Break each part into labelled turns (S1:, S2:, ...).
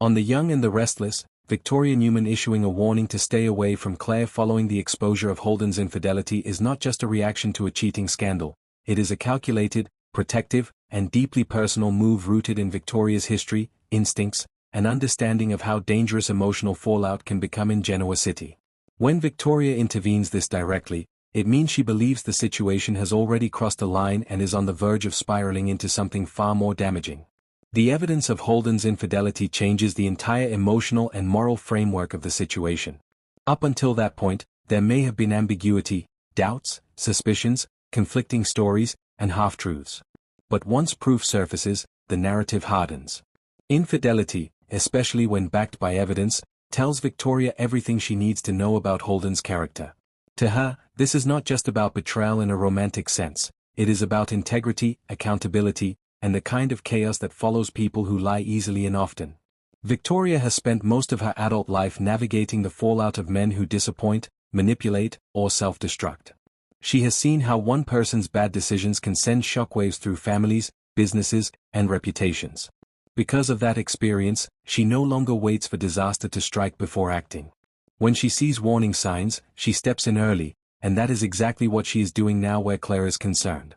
S1: On The Young and the Restless, Victoria Newman issuing a warning to stay away from Claire following the exposure of Holden's infidelity is not just a reaction to a cheating scandal, it is a calculated, protective, and deeply personal move rooted in Victoria's history, instincts, and understanding of how dangerous emotional fallout can become in Genoa City. When Victoria intervenes this directly, it means she believes the situation has already crossed a line and is on the verge of spiraling into something far more damaging. The evidence of Holden's infidelity changes the entire emotional and moral framework of the situation. Up until that point, there may have been ambiguity, doubts, suspicions, conflicting stories, and half-truths. But once proof surfaces, the narrative hardens. Infidelity, especially when backed by evidence, tells Victoria everything she needs to know about Holden's character. To her, this is not just about betrayal in a romantic sense, it is about integrity, accountability, and the kind of chaos that follows people who lie easily and often. Victoria has spent most of her adult life navigating the fallout of men who disappoint, manipulate, or self-destruct. She has seen how one person's bad decisions can send shockwaves through families, businesses, and reputations. Because of that experience, she no longer waits for disaster to strike before acting. When she sees warning signs, she steps in early, and that is exactly what she is doing now where Claire is concerned.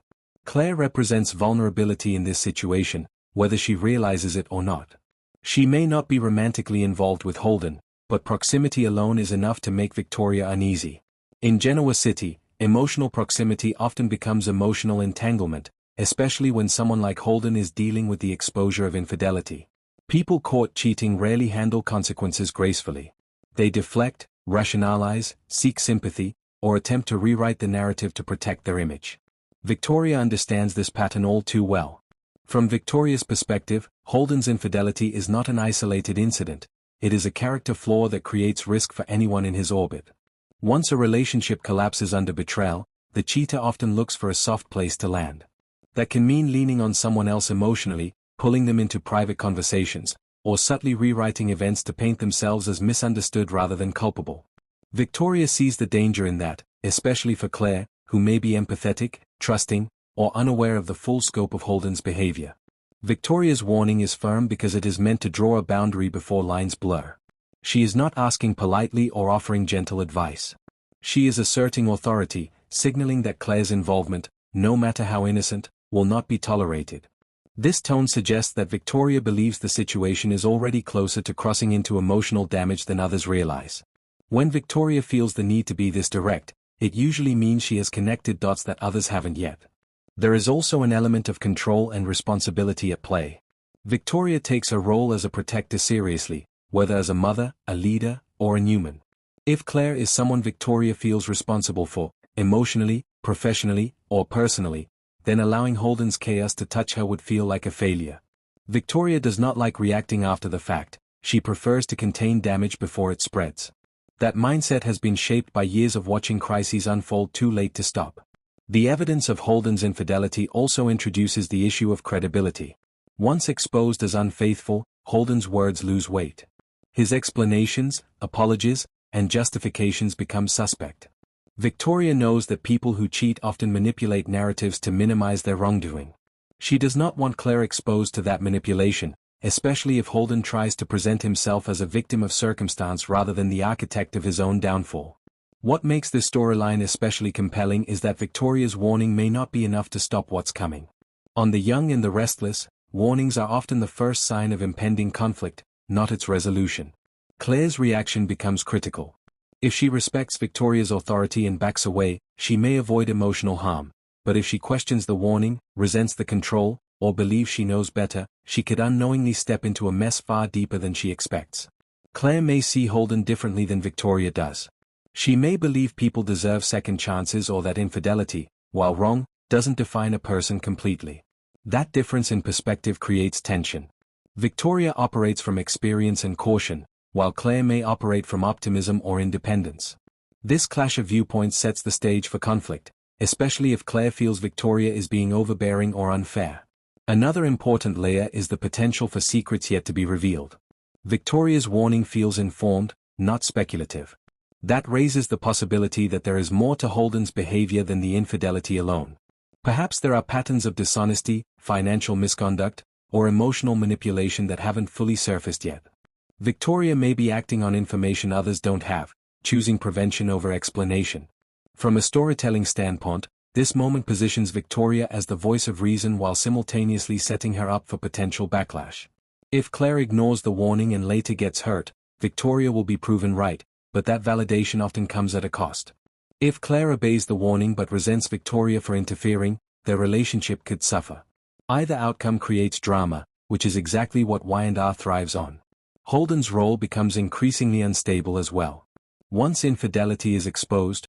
S1: Claire represents vulnerability in this situation, whether she realizes it or not. She may not be romantically involved with Holden, but proximity alone is enough to make Victoria uneasy. In Genoa City, emotional proximity often becomes emotional entanglement, especially when someone like Holden is dealing with the exposure of infidelity. People caught cheating rarely handle consequences gracefully. They deflect, rationalize, seek sympathy, or attempt to rewrite the narrative to protect their image. Victoria understands this pattern all too well. From Victoria's perspective, Holden's infidelity is not an isolated incident, it is a character flaw that creates risk for anyone in his orbit. Once a relationship collapses under betrayal, the cheater often looks for a soft place to land. That can mean leaning on someone else emotionally, pulling them into private conversations, or subtly rewriting events to paint themselves as misunderstood rather than culpable. Victoria sees the danger in that, especially for Claire, who may be empathetic, trusting, or unaware of the full scope of Holden's behavior. Victoria's warning is firm because it is meant to draw a boundary before lines blur. She is not asking politely or offering gentle advice. She is asserting authority, signaling that Claire's involvement, no matter how innocent, will not be tolerated. This tone suggests that Victoria believes the situation is already closer to crossing into emotional damage than others realize. When Victoria feels the need to be this direct, it usually means she has connected dots that others haven't yet. There is also an element of control and responsibility at play. Victoria takes her role as a protector seriously, whether as a mother, a leader, or a Newman. If Claire is someone Victoria feels responsible for, emotionally, professionally, or personally, then allowing Holden's chaos to touch her would feel like a failure. Victoria does not like reacting after the fact, she prefers to contain damage before it spreads. That mindset has been shaped by years of watching crises unfold too late to stop. The evidence of Holden's infidelity also introduces the issue of credibility. Once exposed as unfaithful, Holden's words lose weight. His explanations, apologies, and justifications become suspect. Victoria knows that people who cheat often manipulate narratives to minimize their wrongdoing. She does not want Claire exposed to that manipulation, especially if Holden tries to present himself as a victim of circumstance rather than the architect of his own downfall. What makes this storyline especially compelling is that Victoria's warning may not be enough to stop what's coming. On The Young and the Restless, warnings are often the first sign of impending conflict, not its resolution. Claire's reaction becomes critical. If she respects Victoria's authority and backs away, she may avoid emotional harm, but if she questions the warning, resents the control, or believes she knows better, she could unknowingly step into a mess far deeper than she expects. Claire may see Holden differently than Victoria does. She may believe people deserve second chances or that infidelity, while wrong, doesn't define a person completely. That difference in perspective creates tension. Victoria operates from experience and caution, while Claire may operate from optimism or independence. This clash of viewpoints sets the stage for conflict, especially if Claire feels Victoria is being overbearing or unfair. Another important layer is the potential for secrets yet to be revealed. Victoria's warning feels informed, not speculative. That raises the possibility that there is more to Holden's behavior than the infidelity alone. Perhaps there are patterns of dishonesty, financial misconduct, or emotional manipulation that haven't fully surfaced yet. Victoria may be acting on information others don't have, choosing prevention over explanation. From a storytelling standpoint, this moment positions Victoria as the voice of reason while simultaneously setting her up for potential backlash. If Claire ignores the warning and later gets hurt, Victoria will be proven right, but that validation often comes at a cost. If Claire obeys the warning but resents Victoria for interfering, their relationship could suffer. Either outcome creates drama, which is exactly what Y&R thrives on. Holden's role becomes increasingly unstable as well. Once infidelity is exposed,